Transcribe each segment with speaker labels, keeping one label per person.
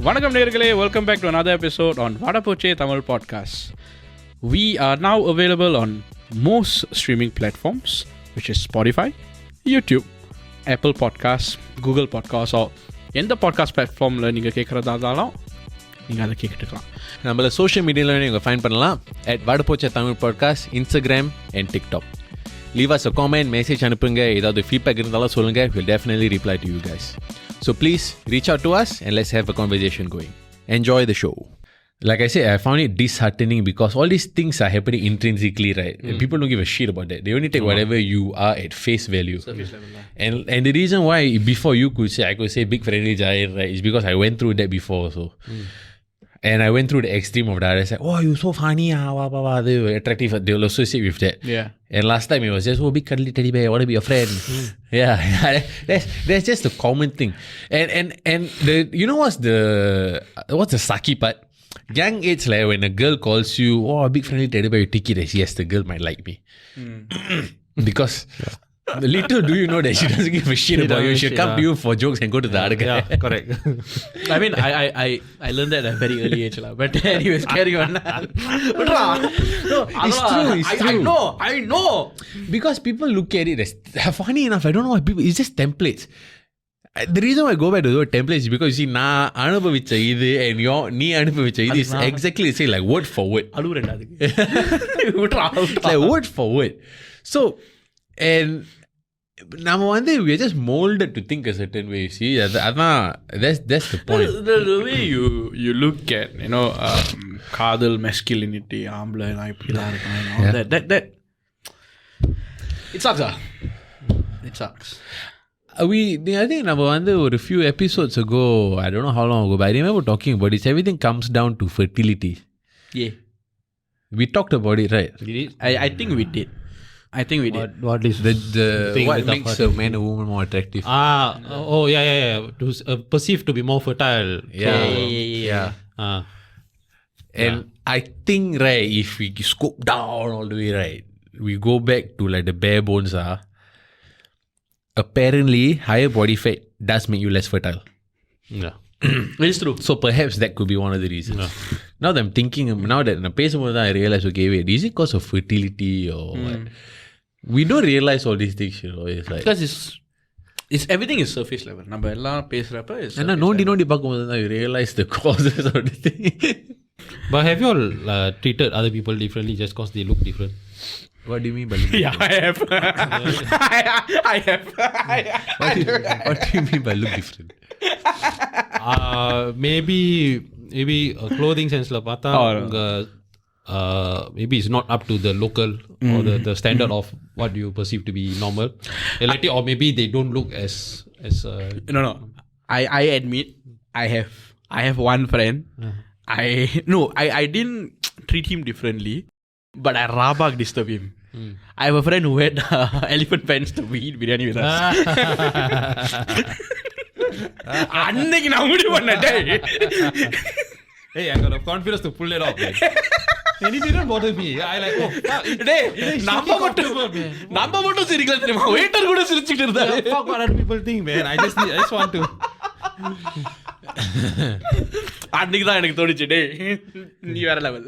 Speaker 1: வணக்கம் நேயர்களே, welcome back to another episode on Vadapoche Tamil Podcast. We are now available on most streaming platforms, which is Spotify, YouTube, Apple Podcasts, Google Podcasts, or எந்த podcast பிளாட்ஃபார்மில் நீங்கள் கேட்குறதா இருந்தாலும் நீங்கள் அதை கேட்டுக்கலாம்.
Speaker 2: நம்மள சோஷியல் மீடியாவில் நீங்கள் ஃபைண்ட் பண்ணலாம் at Vadapoche Tamil Podcast, Instagram and TikTok. Leave us a comment, message அனுப்புங்க, ஏதாவது ஃபீட்பேக் இருந்தாலும் சொல்லுங்கள். We'll definitely reply to you guys. So please reach out to us and let's have a conversation going. Enjoy the show. Like I said, I found it disheartening because all these things are happening intrinsically, right? People don't give a shit about that. They only take whatever you are at face value.
Speaker 1: Surface level.
Speaker 2: And the reason why before you could say, I could say big friendly giant, right, is because I went through that before also. And I went through the extreme of that. I said, oh, you're so funny, they were attractive. They will associate with that.
Speaker 1: Yeah.
Speaker 2: And last time it was just, oh, big cuddly teddy bear, I want to be your friend. Yeah. That's just the common thing. And the, you know what's the sucky part? Young age, like when a girl calls you, oh, a big friendly teddy bear, you take it as yes, the girl might like me. Because little do you know that she doesn't give a shit about you. She'll come to you for jokes and go to the other guy.
Speaker 3: Yeah, correct.
Speaker 1: I mean, I learned that at a very early age. But anyways, carry on.
Speaker 2: No, it's true.
Speaker 1: I know.
Speaker 2: Because people look at it as, funny enough, I don't know why people, it's just templates. The reason why I go back to the word templates is because you see, நான் அனுபவிச்ச இது and நீ அனுபவிச்ச இது is exactly the same, like word for word.
Speaker 1: அழுவுறேன்டா அதுக்கு.
Speaker 2: Like word for word. So, and நம்ம வந்து we are just molded to think a certain way, you see. அதான் that's the point.
Speaker 1: The way you look at, காதல், masculinity, ஆம்பளை நான் இப்படிலாம் இருக்கணும், that it sucks. It sucks.
Speaker 2: I think நம்ம வந்து ஒரு few episodes ago, I don't know how long ago, but I remember talking about it. Everything comes down to fertility.
Speaker 1: Yeah.
Speaker 2: We talked about it, right?
Speaker 1: I think we did.
Speaker 3: What is
Speaker 2: what makes a man or woman more attractive?
Speaker 3: Yeah. To perceive to be more fertile.
Speaker 2: Yeah. And I think, right, if we scope down all the way, right, we go back to like the bare bones, apparently higher body fat does make you less fertile.
Speaker 3: Yeah.
Speaker 1: It's true.
Speaker 2: So perhaps that could be one of the reasons. Now that I'm thinking, now that நான் பேசும்போது I realize, okay, wait, is it because of fertility or what? We don't realize all these things, It's like,
Speaker 1: because it's everything is surface level. நம்ம எல்லாம் பேசுறப்ப
Speaker 2: and நோண்டி பார்க்கும்போது தான் you realize the causes of the thing.
Speaker 3: But have you all treated other people differently just because they look different?
Speaker 2: What do you mean by look different?
Speaker 1: Yeah, I have.
Speaker 2: What do you mean by look different?
Speaker 3: Maybe clothing sense la பார்த்தா maybe it's not up to the local or the standard of what you perceive to be normal. Or maybe they don't look as
Speaker 1: No. I admit I have one friend. I didn't treat him differently, but I rabak disturb him. I have a friend who had elephant pants to eat biryani with us. அன்னைக்கு நான் முடிவு பண்ணேன்.
Speaker 3: Hey, I got the confidence to pull it off. And it didn't bother me. I like,
Speaker 1: நம்ம மட்டும் சிரிக்கல தெரியுமா, waiter கூட சிரிச்சிட்டு இருந்தாரு.
Speaker 3: Fuck what other people think, man. I just want to.
Speaker 1: அன்னைக்கு தான் எனக்கு தோணுச்சு, டேய் நீ வேற level.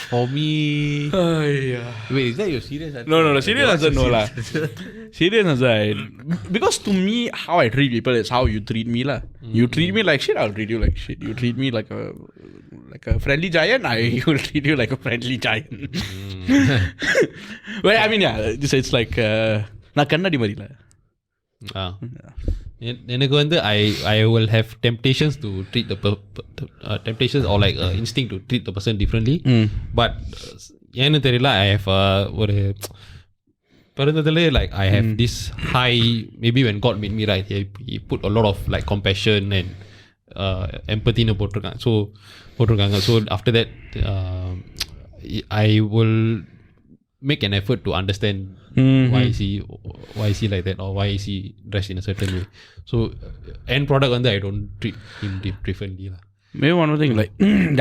Speaker 2: For me, wait, is that your serious answer?
Speaker 1: No, serious answer no lah. Serious answer, because to me how I treat people is how you treat me lah. You treat me like shit, I'll treat you like shit. You treat me like a friendly giant, I will treat you like a friendly giant. Well, I mean, yeah, it's like நான் கண்ணாடி மாதிரி இல்ல.
Speaker 3: எனக்கு வந்து I will have temptations to treat the temptations or like instinct to treat the person differently. But ஏன்னு தெரியல, I have ஒரு பிறந்ததுல like I have this high, maybe when God made me, right, he put a lot of like compassion and empathy னு போட்டிருக்காங்க. So after that I will make an effort to understand why is he like that, or why is he dressed in a certain way. So end product வந்து I don't treat him differently lah.
Speaker 1: Maybe one more thing, like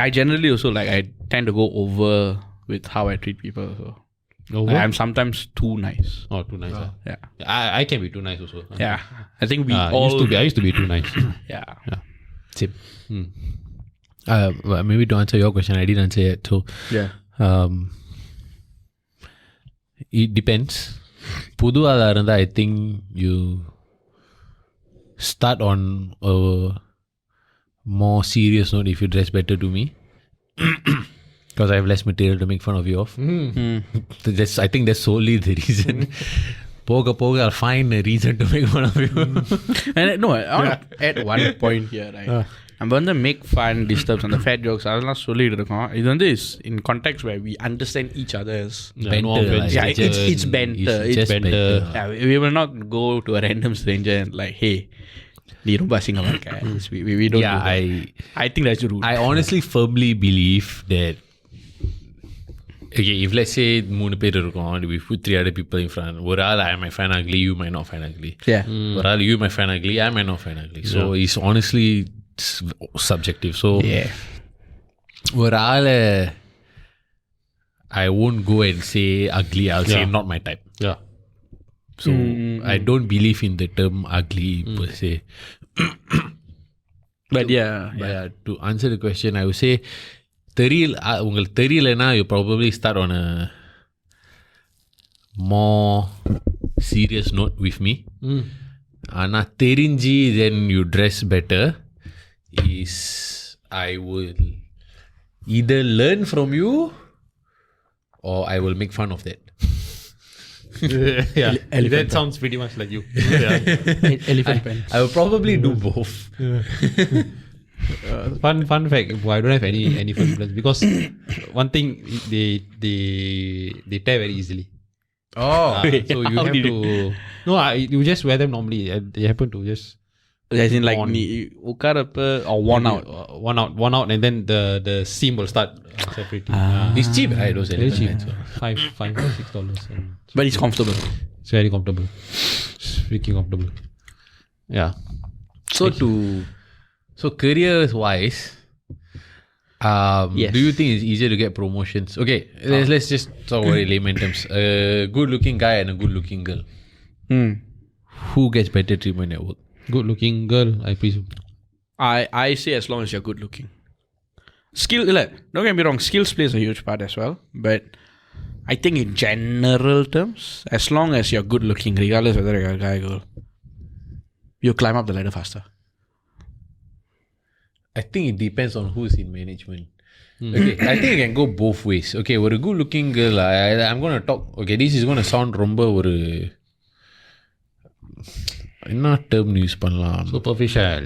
Speaker 1: I generally also like I tend to go over with how I treat people. So
Speaker 3: Over?
Speaker 1: I'm sometimes too nice.
Speaker 3: Oh, too nice.
Speaker 1: Yeah.
Speaker 3: I can be too nice also.
Speaker 1: Yeah. I think we
Speaker 3: I
Speaker 1: all...
Speaker 3: used to be too nice.
Speaker 1: Yeah.
Speaker 2: Same. Well, maybe to answer your question, I didn't answer it. So,
Speaker 1: Yeah.
Speaker 2: it depends. Pudu ala irundha, I think you start on a more serious note if you dress better to me. Because I have less material to make fun of you of. I think that's solely the reason. Poga, I'll find a reason to make fun of you.
Speaker 1: And no, I want to add one point here, right? I'm going to make fun, disturbs, and the fat jokes. அதெல்லாம் சொல்லிட்டு இருக்கோம். இது வந்து is in context where we understand each other's
Speaker 2: Banter, like,
Speaker 1: yeah, it's banter.
Speaker 2: It's just banter.
Speaker 1: Yeah, we will not go to a random stranger and like, hey, நீ ரொம்ப அசிங்கமா இருக்க. We don't
Speaker 2: Yeah,
Speaker 1: do that. I think that's rude.
Speaker 2: I honestly firmly believe that, okay, if let's say 3 பேர் இருக்கோம், we put 3 other people in front. ஒரு ஆள் I might find ugly, you might not find ugly.
Speaker 1: Yeah.
Speaker 2: ஒரு ஆள் you might find ugly, I might not find ugly. So it's honestly subjective. So
Speaker 1: Yeah.
Speaker 2: ஒரு ஆள் I won't go and say ugly. I'll say not my type.
Speaker 3: Yeah.
Speaker 2: So I don't believe in the term ugly per se.
Speaker 1: But yeah.
Speaker 2: To answer the question, I would say உங்களுக்கு தெரியலனா you probably start on a more serious note with me. ஆனா தெரிஞ்சி then you dress better is I will either learn from you or I will make fun of that.
Speaker 3: Yeah. That sounds pretty much like you.
Speaker 1: Elephant pen.
Speaker 2: I will probably do both.
Speaker 3: Fun fact, I don't have any fun plans because one thing they tear very easily.
Speaker 2: Oh.
Speaker 3: So you have to you just wear them normally. They happen to just
Speaker 1: As in like நீ உட்காரப்ப or worn out.
Speaker 3: one out, and then the seam will start separating.
Speaker 2: It's cheap, right? Those
Speaker 3: Very cheap.
Speaker 2: elements.
Speaker 3: $5-6.
Speaker 1: But it's comfortable.
Speaker 3: It's very comfortable. It's freaking comfortable. Yeah.
Speaker 2: So careers wise,
Speaker 1: Yes.
Speaker 2: do you think it's easier to get promotions? Okay, let's just talk about it layman terms. A good looking guy and a good looking girl. Who gets better treatment at work?
Speaker 3: Good looking girl, I presume.
Speaker 1: I say as long as you're good looking. Skill, don't get me wrong, skills plays a huge part as well. But I think in general terms, as long as you're good looking, regardless whether you're a guy or girl, you climb up the ladder faster.
Speaker 2: I think it depends on who's in management. Okay, I think it can go both ways. Okay, ஒரு good looking girl, I'm going to talk, okay, this is going to sound ரொம்ப ஒரு என்ன term use பண்ணலாம்?
Speaker 3: Superficial.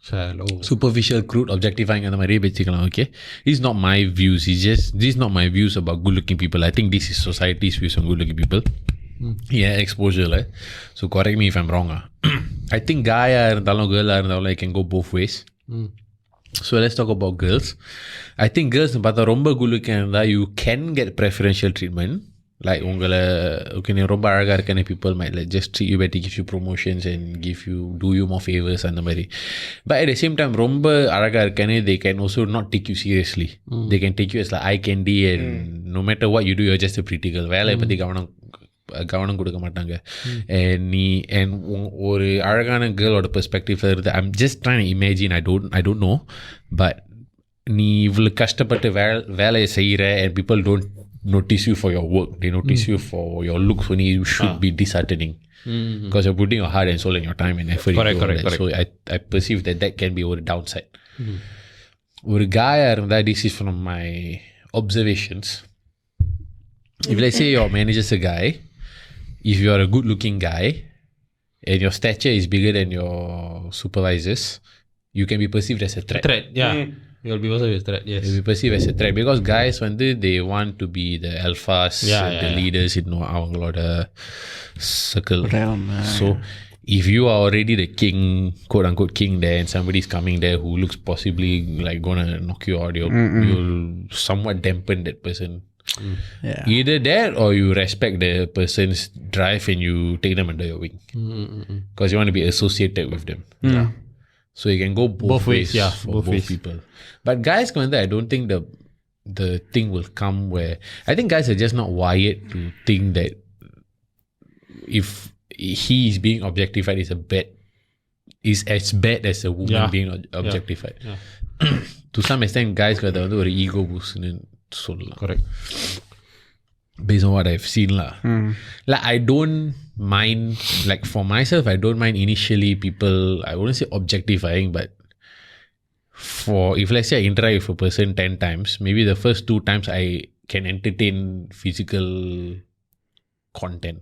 Speaker 3: Shallow.
Speaker 2: Superficial, crude, objectifying அந்த மாதிரியே பேசிக்கலாம். Okay, this is not my views. This is not my views about good looking people. I think this is society's views on good looking people. Yeah, exposure. So correct me if I'm wrong. I think guy இருந்தாலும் girl இருந்தாலும் it can go both ways. So let's talk about girls. I think girls பார்த்தா ரொம்ப good looking இருந்தா you can get preferential treatment. Like உங்களை okay நீ ரொம்ப அழகா இருக்கேன்னு people might like just treat you better, give you promotions and do you more favors அந்த மாதிரி. But at the same time ரொம்ப அழகா இருக்கேன்னு they can also not take you seriously. They can take you as like eye candy and no matter what you do you're just a pretty girl. வேலையை பற்றி கவனம் கொடுக்க மாட்டாங்க. and ஒரு அழகான கேர்ளோட பெர்ஸ்பெக்டிவ்ல இருந்து I'm just trying to imagine, I don't know, but நீ இவ்வளவு கஷ்டப்பட்டு வேலையை செய்கிற and people don't notice you for your work, they notice you for your looks only, you should be disheartening because you're putting your heart and soul and your time and effort into that. So I perceive that can be ஒரு downside. ஒரு guy இருந்தா, this is from my observations, if let's say your manager's a guy, if you're a good looking guy and your stature is bigger than your supervisors, you can be perceived as a threat.
Speaker 3: Yeah. You'll be perceived as a threat, yes.
Speaker 2: You'll be perceived as a threat because guys they want to be the alphas, the leaders in அவங்களோட circle. So if you are already the king, quote unquote king there, and somebody's coming there who looks possibly like gonna knock you out, you'll somewhat dampen that person. Either that or you respect the person's drive and you take them under your wing because you want to be associated with them. So you can go both ways for both people. But guys I don't think the thing will come where I think guys are just not wired to think that if he is being objectified is as bad as a woman being objectified.
Speaker 3: Yeah.
Speaker 2: To some extent guys got the ego boost சொல்லலாம்.
Speaker 3: Correct.
Speaker 2: Based on what I've seen lah. Like I don't mind, like for myself I don't mind initially people, I wouldn't say objectifying, but for if let's say I interact with a person 10 times, maybe the first 2 times I can entertain physical content.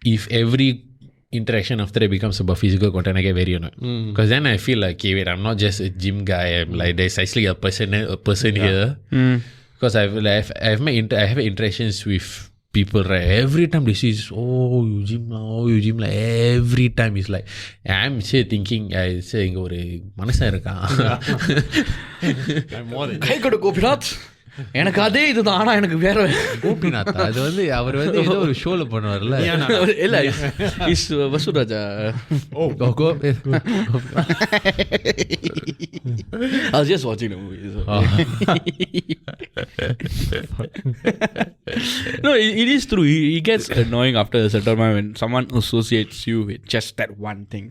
Speaker 2: If every interaction after that becomes about physical content, I get very annoyed. Because then I feel like, okay, wait, I'm not just a gym guy. I'm like, there's actually a person here. Because I have interactions with people, right? Every time they see, oh, you gym like every time it's like, I'm thinking, I say, ஒரு மனுஷன் இருக்கான்.
Speaker 1: கை கொடு கோபிநாத், எனக்கு அதே இதுதான், ஆனா எனக்கு வேற
Speaker 2: கோபிநாத் அது வந்து அவர் வந்து ஏதோ ஒரு ஷோல பண்ணுவார்ல.
Speaker 1: இல்ல is வசுராஜா. I was just watching the movie. So. No, it is true. It gets annoying after a certain time when someone associates you with just that one thing.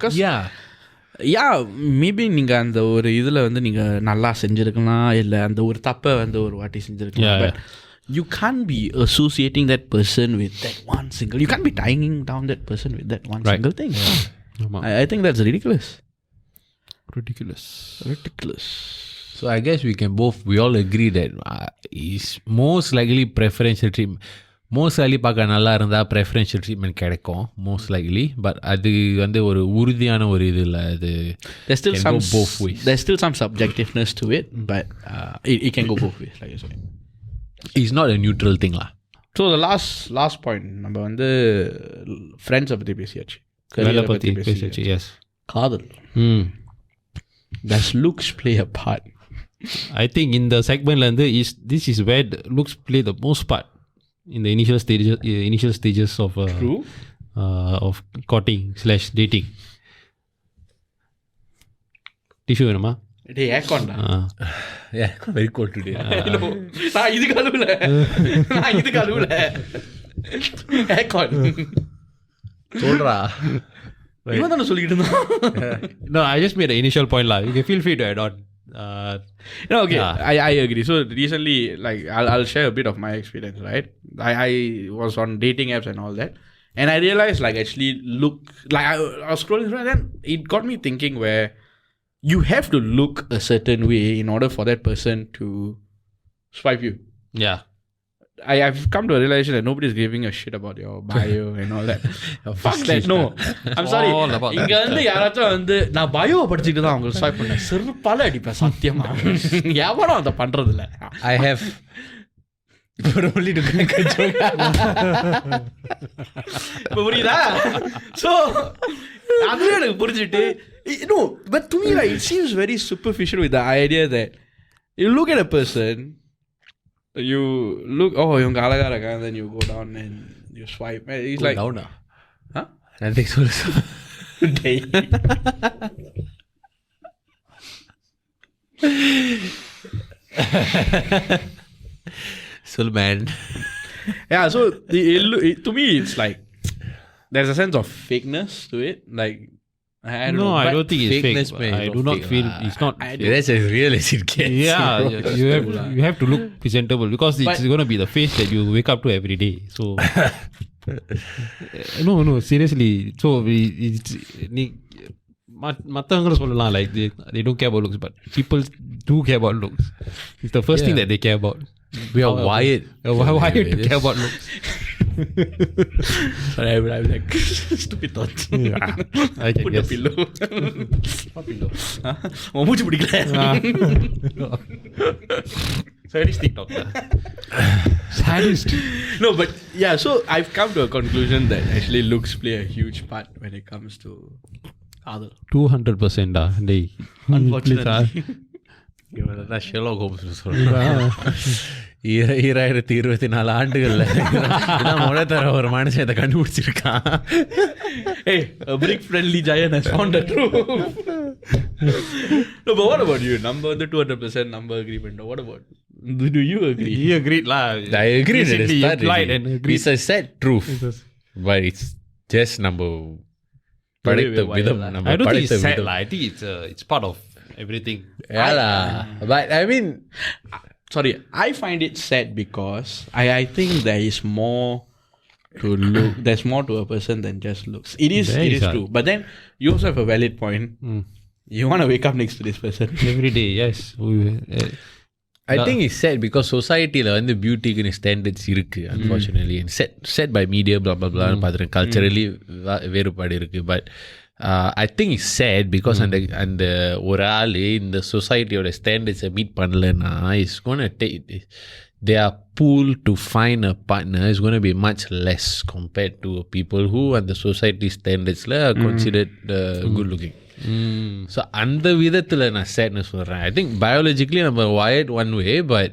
Speaker 1: Maybe நீங்க அந்த ஒரு இதுல வந்து நீங்க நல்லா செஞ்சிருக்கலாம், இல்ல அந்த ஒரு தப்பை வந்து ஒரு வாட்டி செஞ்சிருக்கலாம். But you can't be associating that person with that one single. You can't be tying down that person with that one single thing. I think that's ridiculous.
Speaker 2: So I guess we all agree that is most likely preferential treatment. Most likely பார்க்க நல்லா இருந்தா preferential treatment கிடைக்கும் most likely, but அது வந்து ஒரு உறுதியான ஒரு இது இல்ல. அது
Speaker 1: there's still some go both ways. There's still some subjectiveness to it, but it can go both ways, like you say.
Speaker 2: It's not a neutral thing lah.
Speaker 1: So the last point நம்ம வந்து friends பத்தி பேசியாச்சு,
Speaker 3: career பத்தி பேசியாச்சு. Yes,
Speaker 1: காதல். Does looks play a part?
Speaker 3: I think in the segment la வந்து this is where looks play the most part in the initial stages of of courting/dating. Tissue வேணுமா?
Speaker 1: டேய் ஏக்கோண்டா.
Speaker 2: Yeah, very cold today.
Speaker 1: நான் இது கழுவுல ஏக்கோன் சொல்றா. இவன் தான சொல்லிட்டு இருந்தான்.
Speaker 3: No, I just made an initial point lah. You can feel free to add on.
Speaker 1: Okay. I agree. So recently, like I'll share a bit of my experience, right? I was on dating apps and all that, and I realized like actually look like I was scrolling through, and then it got me thinking where you have to look a certain way in order for that person to swipe you.
Speaker 3: Yeah.
Speaker 1: I've come to a realization that nobody's giving a shit about your bio and all that. Fuck that. No. I'm sorry. இங்க வந்து யாராச்சும் வந்து நான் bio படிச்சுட்டு தான் அவங்களுக்கு swipe பண்ணேன். செருப்பால அடிப்பேன் சத்தியமா. எவனும் அதை பண்றது இல்ல.
Speaker 2: I have only to
Speaker 1: புரியுதா? So அது எனக்கு புரிஞ்சிட்டு no, but to me like it seems very superficial with the idea that you look at a person, you look, oh, இவங்க அழகா இருக்காங்க, then you go down and you swipe. It's
Speaker 2: go
Speaker 1: like
Speaker 2: down.
Speaker 1: Huh?
Speaker 2: I think so. So man.
Speaker 1: Yeah, so to me it's like there's a sense of fakeness to it. Like I don't know.
Speaker 3: I don't think it's fake. I do not feel it's not.
Speaker 2: That's as real as it gets.
Speaker 3: Yeah, you have to look presentable because it's going to be the face that you wake up to every day. So no, seriously. So மற்றவங்க சொல்லலாம் like they don't care about looks, but people do care about looks. It's the first thing that they care about.
Speaker 2: We are wired.
Speaker 3: Wired to care about looks.
Speaker 1: Sorry, I'm like stupid thoughts.
Speaker 3: I can guess.
Speaker 1: Pillow. What pillow? மூச்சு பிடிக்கல.
Speaker 3: Sadistic doctor.
Speaker 1: Sadist. No, but yeah, so I've come to a conclusion that actually looks play a huge part when it comes to other.
Speaker 3: 200% டேய்.
Speaker 1: Unfortunately.
Speaker 2: இவனதான் Sherlock Holmes சொல்றான். 2024 ஆண்டுகள்ல முதல் தர ஒரு மனுஷன் இதை கண்டுபிடிச்சிருக்கான்.
Speaker 1: Hey, a brick friendly giant has found the truth. No, but what about you? Number the 200% number agreement. What about Do you agree?
Speaker 3: He agreed lah.
Speaker 2: I agree at the
Speaker 3: Basically,
Speaker 2: start.
Speaker 3: you lied
Speaker 2: already.
Speaker 3: and agreed.
Speaker 2: It's a sad truth, but it's just number. Paditha vidham, நம்ம
Speaker 3: I don't think
Speaker 2: paditha
Speaker 3: it's sad
Speaker 2: vidham.
Speaker 3: lah. I think it's part of everything.
Speaker 2: Yeah lah. But I mean,
Speaker 1: Sorry, I find it sad because I think there is more to look. There's more to a person than just looks. It is true. But then you also have a valid point. You want to wake up next to this person.
Speaker 3: Every day, yes.
Speaker 2: I think it's sad because society la வந்து beauty standards இருக்கு, unfortunately, and set by media blah blah blah பாத்துறேன், culturally வேறுபாடு இருக்கு. But I think it's sad because அந்த ஒரு ஆளு இந்த சொசைட்டியோட ஸ்டாண்டர்ட்ஸை meet பண்ணலன்னா it's gonna take their pool to find a partner is going to be much less compared to people who and the society standards are considered good looking. So அந்த விதத்துல நான் sadness சொல்றேன். I think biologically I'm wired one way, but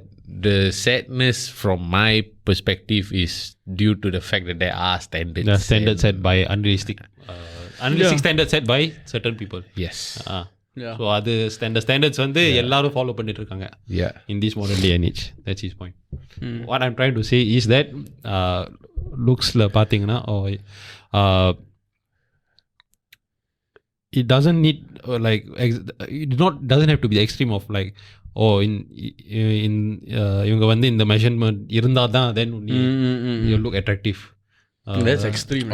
Speaker 2: the sadness from my perspective is due to the fact that there are standards.
Speaker 3: The standards set by unrealistic standards set by certain people.
Speaker 2: Yes.
Speaker 1: Yeah.
Speaker 3: So அது standards வந்து எல்லாரும் follow பண்ணிட்டு இருக்காங்க.
Speaker 2: Yeah.
Speaker 3: In this modern day and age. That's his point. What I'm trying to say is that looksல பாத்தீங்கன்னா it doesn't need like doesn't have to be the extreme of like in இவங்க வந்து இந்த measurement இருந்தா தான் then you look attractive.
Speaker 1: That's extreme.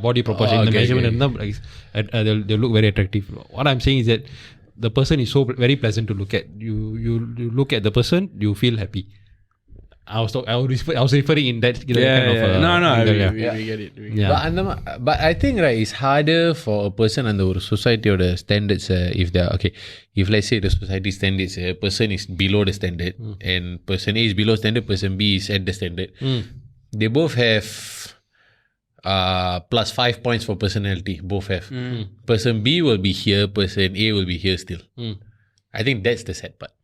Speaker 3: Body proportion. The measurement இருந்தா they'll look very attractive. What I'm saying is that the person is so very pleasant to look at. You look at the person, you feel happy. I was referring in that kind of
Speaker 1: No,
Speaker 3: angle,
Speaker 1: we get it.
Speaker 3: Yeah.
Speaker 2: But I think right, it's harder for a person under a society or the standards if they're okay. If let's say the society standards, a person is below the standard and person A is below standard, person B is at the standard. They both have plus 5 points for personality. Both have. Person B will be here, person A will be here still. I think that's the sad part.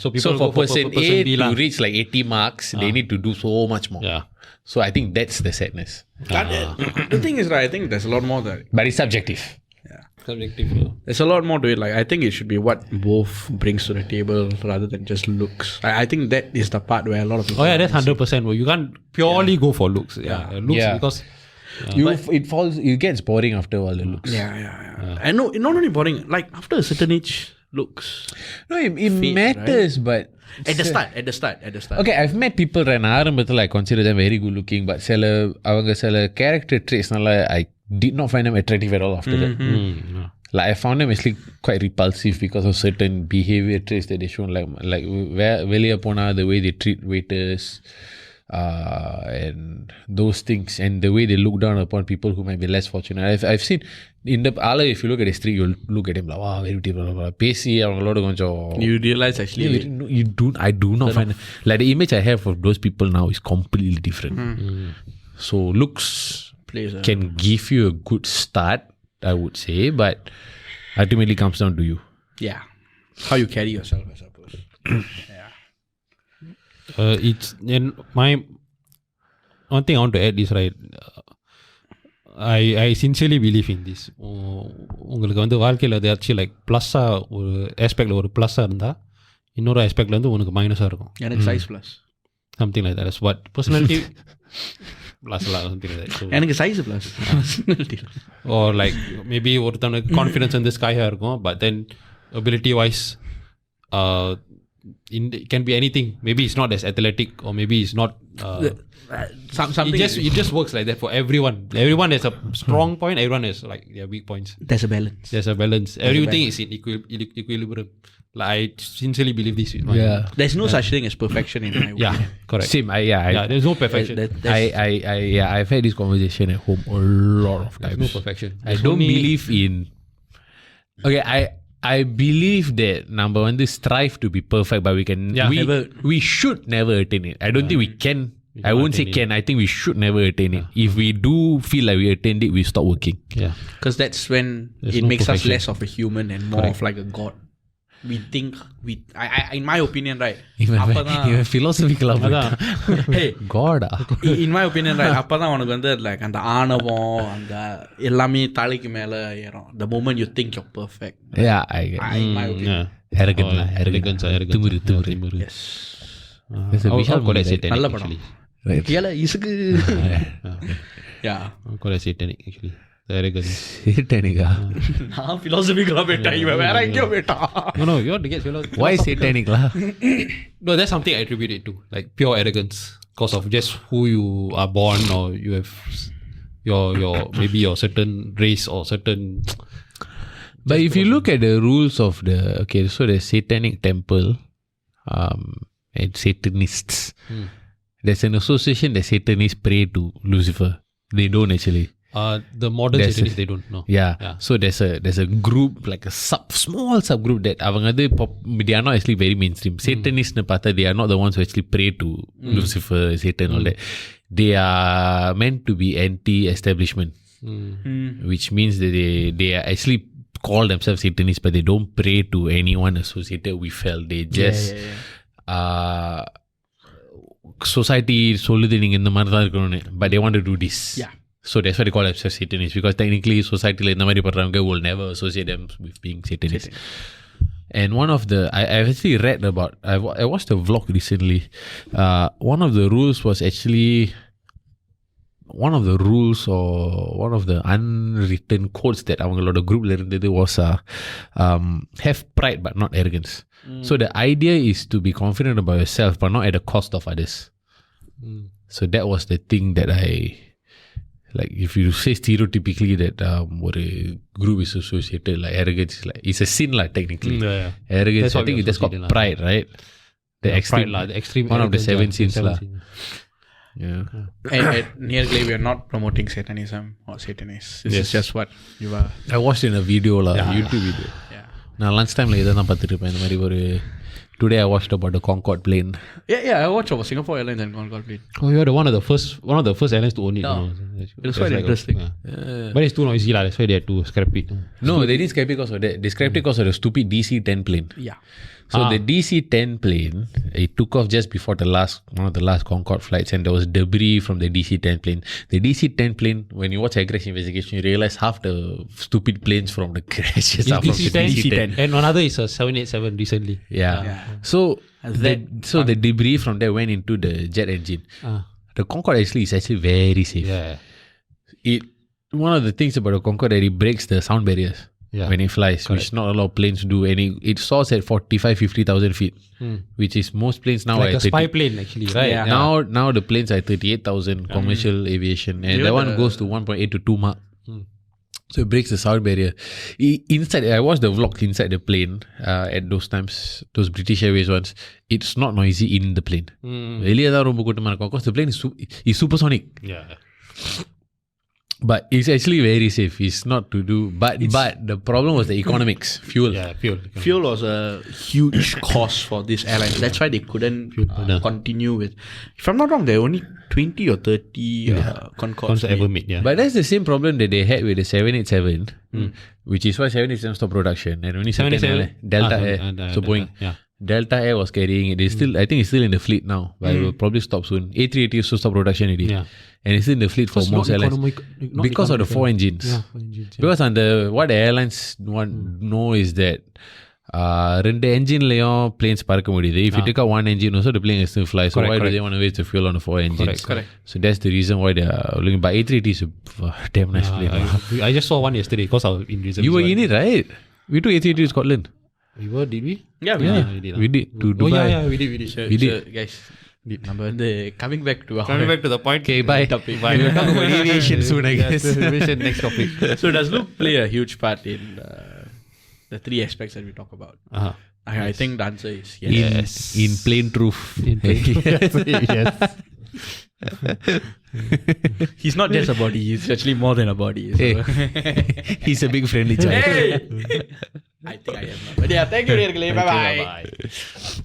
Speaker 3: So people
Speaker 2: So for
Speaker 3: go
Speaker 2: person A
Speaker 3: B
Speaker 2: to reach like 80 marks, they need to do so much more.
Speaker 3: Yeah.
Speaker 2: So I think that's the sadness.
Speaker 1: The thing is, right, I think there's a lot more there.
Speaker 2: But it's subjective.
Speaker 3: Subjective.
Speaker 1: There's a lot more to it. Like, I think it should be what both brings to the table rather than just looks. I think that is the part where a lot of people...
Speaker 3: Oh yeah, that's 100%. Well, you can't purely go for looks. Looks
Speaker 2: Yeah.
Speaker 3: because...
Speaker 2: It gets boring after all the looks.
Speaker 1: Yeah. And no, not only boring. Like, after a certain age, looks...
Speaker 2: No, it matters, but...
Speaker 1: At the start.
Speaker 2: Okay, I've met people right now, ஆரம்பத்தில் I consider them very good looking, but அவங்க சில character traits I did not find them attractive at all after that. Like I found them actually quite repulsive because of certain behavior traits that they show, like வெளிய போனா the way they treat waiters and those things, and the way they look down upon people who might be less fortunate. I've seen in the if you look at the street, you'll look at him like, wow, very beautiful. பேசி அவங்களோட கொஞ்சம்
Speaker 1: You realize actually...
Speaker 2: I do not find like the image I have of those people now is completely different. So looks can give you a good start, I would say, but ultimately comes down to you.
Speaker 1: Yeah. How you carry yourself, I suppose.
Speaker 3: It's and my one thing I want to add is right. I sincerely believe in this. உங்களுக்கு வந்து வாழ்க்கையில் அது actually like ப்ளஸ்ஸாக ஒரு ஆஸ்பெக்டில் ஒரு ப்ளஸ்ஸாக இருந்தால் இன்னொரு ஆஸ்பெக்டில் வந்து உனக்கு மைனஸாக இருக்கும்.
Speaker 1: எனக்கு size plus
Speaker 3: something like that. But personality ப்ளஸ்லாம் சம்திங் லைக் தட்.
Speaker 1: எனக்கு size plus personality.
Speaker 3: Or like maybe ஒருத்தனுக்கு கான்ஃபிடன்ஸ் வந்து ஸ்கையாக இருக்கும், but then ability wise it can be anything. Maybe it's not as athletic, or maybe it's not
Speaker 1: something.
Speaker 3: It just works like that for everyone. Everyone has a strong point, everyone has like their weak points.
Speaker 1: There's a balance.
Speaker 3: Everything is in equilibrium. Like I sincerely believe this.
Speaker 1: There's no such thing as perfection in my opinion.
Speaker 3: Correct.
Speaker 2: Same.
Speaker 3: There's no perfection.
Speaker 2: I've had this conversation at home a lot of times.
Speaker 3: There's no perfection.
Speaker 2: I don't believe in... Okay, I believe that number one, they strive to be perfect, but we should never attain it. I don't think we can. I won't say can. I think we should never attain it. If we do feel like we attained it, we stop working.
Speaker 3: Yeah.
Speaker 1: Because that's when
Speaker 3: There's
Speaker 1: it
Speaker 3: no
Speaker 1: makes
Speaker 3: perfection.
Speaker 1: us less of a human and more of like a god. We think in my opinion, right?
Speaker 2: Even philosophical about
Speaker 1: Hey,
Speaker 2: God.
Speaker 1: In my opinion, right? அப்பதான் உனக்கு வந்து like அந்த ஆணவம் அந்த எல்லாமே தலைக்கு மேல ஏறும். The moment you think you're perfect.
Speaker 2: Yeah, I get
Speaker 1: In my opinion.
Speaker 2: arrogance.
Speaker 3: Arrogance.
Speaker 2: திமிரு.
Speaker 1: Yes.
Speaker 2: There's a
Speaker 3: I'll
Speaker 2: Vishal
Speaker 3: call
Speaker 2: movie,
Speaker 3: that
Speaker 2: right?
Speaker 3: satanic
Speaker 1: நல்ல படம்.
Speaker 3: actually.
Speaker 2: Right.
Speaker 1: ஏல இசுக்கு. Yeah.
Speaker 3: I'll call that satanic actually. The arrogance.
Speaker 2: Satanic.
Speaker 1: நான் philosophy-க்குள்ள போயிட்டேன். இவன் வேற எங்கேயோ போயிட்டான்.
Speaker 3: No, you want to get philosophy.
Speaker 2: Why satanic lah?
Speaker 3: No, that's something I attribute it to, like pure arrogance, because of just who you are born, or you have your maybe your certain race or certain.
Speaker 2: But if you look at the rules of so the satanic temple, and Satanists, there's an association that Satanists pray to Lucifer. They don't actually.
Speaker 3: The modern
Speaker 2: There's
Speaker 3: Satanists, they don't know.
Speaker 2: Yeah. So there's a group, like a small subgroup that they are not actually very mainstream. Satanists they are not the ones who actually pray to Lucifer, Satan, all that. They are meant to be anti-establishment, which means that they are actually call themselves Satanists, but they don't pray to anyone associated with hell. They just society சொல்லுது நீங்க இந்த மாதிரி தான் இருக்கணும்னு, but they want to do this.
Speaker 1: Yeah.
Speaker 2: So that's why they call themselves Satanists, because technically society இந்த மாதிரி பண்றவங்க will never associate them with being Satanists. And one of the I've actually read about, I watched a vlog recently. One of the rules was actually one of the rules or one of the unwritten codes that அவங்களோட groupல இருந்தது was have pride but not arrogance. So the idea is to be confident about yourself but not at the cost of others. So that was the thing that I like. If you say stereotypically that ஒரு group is associated like arrogance, like it's a sin lah technically. Arrogance,
Speaker 3: That's
Speaker 2: I think that's called pride, right? The extreme,
Speaker 3: pride, the extreme
Speaker 2: one of the
Speaker 3: arrogance,
Speaker 2: 7 sins lah. Yeah.
Speaker 1: And at Nearly, we are not promoting Satanism or Satanists. This is just what you are.
Speaker 2: I watched in a video lah, YouTube video.
Speaker 1: Yeah.
Speaker 2: நான் lunch டைமில் இதை தான் பார்த்துட்டு இருப்பேன். இந்த மாதிரி ஒரு today I watched about the Concorde plane.
Speaker 1: Yeah. I watched about Singapore Airlines and Concorde plane.
Speaker 3: Oh, you are one of the first airlines to own it.
Speaker 1: Yeah.
Speaker 3: You know.
Speaker 1: It was quite interesting.
Speaker 3: But it's too noisy lah. That's why they had to scrap it.
Speaker 2: No, they didn't scrap it because of that. They scrapped it because of the stupid DC-10 plane.
Speaker 1: Yeah.
Speaker 2: So the DC-10 plane, it took off just before one of the last Concorde flights, and there was debris from the DC-10 plane. The DC-10 plane, when you watch Aggress Investigation, you realize half the stupid planes from the crashes are from the DC-10.
Speaker 3: And another is a 787 recently.
Speaker 2: Yeah. So the debris from there went into the jet engine. The Concorde is actually very safe.
Speaker 3: Yeah.
Speaker 2: One of the things about the Concorde that it breaks the sound barriers.
Speaker 3: Yeah.
Speaker 2: When it flies, which not a lot of planes do. And it soars at 45,000-50,000 feet, which is most planes now
Speaker 3: Like
Speaker 2: are
Speaker 3: a spy plane actually, right?
Speaker 1: Yeah.
Speaker 2: Now the planes are 38,000 commercial aviation, and that one goes to 1.8 to 2 Mach. So it breaks the sound barrier. Inside, I watched the vlog inside the plane at those times, those British Airways ones. It's not noisy in the plane. வெளியே தான் ரொம்ப கூட்டமா இருக்கும், because the plane is supersonic.
Speaker 3: Yeah.
Speaker 2: But it's actually very safe. It's not to do, but the problem was the economics, fuel.
Speaker 3: Yeah, fuel.
Speaker 1: Fuel was a huge cost for this airline. That's why they couldn't continue with. If I'm not wrong, there are only 20 or 30 Concords
Speaker 3: ever made. Yeah.
Speaker 2: But that's the same problem that they had with the 787, which is why 787 stopped production, and only 787 Delta Air. So Boeing.
Speaker 3: Yeah.
Speaker 2: Delta Air was carrying it. I think it's still in the fleet now, but it will probably stop soon. A380 also stopped production already.
Speaker 3: Yeah.
Speaker 2: And it's in the fleet for most airlines. Because of the 4 engines.
Speaker 3: Yeah, 4 engines. Yeah.
Speaker 2: Because what the airlines know is that ரெண்டு என்ஜின்லயும் planes பறக்க முடியுது. If you take out one engine also, the plane can still fly. So why do they want to waste the fuel on the 4 engines?
Speaker 1: Correct.
Speaker 2: So that's the reason why they are looking. But A380 is a damn nice plane.
Speaker 3: I just saw one yesterday because I was in reserve.
Speaker 2: You were in it, right? We took A380 to Scotland.
Speaker 3: We were, did we?
Speaker 1: Yeah,
Speaker 2: we did to Dubai.
Speaker 3: Yeah, we did.
Speaker 1: Sure,
Speaker 2: We did.
Speaker 1: guys. நம்ம வந்து coming back to
Speaker 3: the point.
Speaker 2: Okay, bye.
Speaker 1: Topic.
Speaker 2: We will talk about aviation soon, I guess.
Speaker 3: Aviation, next topic.
Speaker 1: So does Luke play a huge part in the 3 aspects that we talk about? I think the answer is yes.
Speaker 2: In plain truth.
Speaker 3: Yes.
Speaker 1: He's not just a body, he's actually more than a body. So.
Speaker 2: He's a big friendly giant.
Speaker 1: Hey! I think I am. But yeah, thank you, bye bye.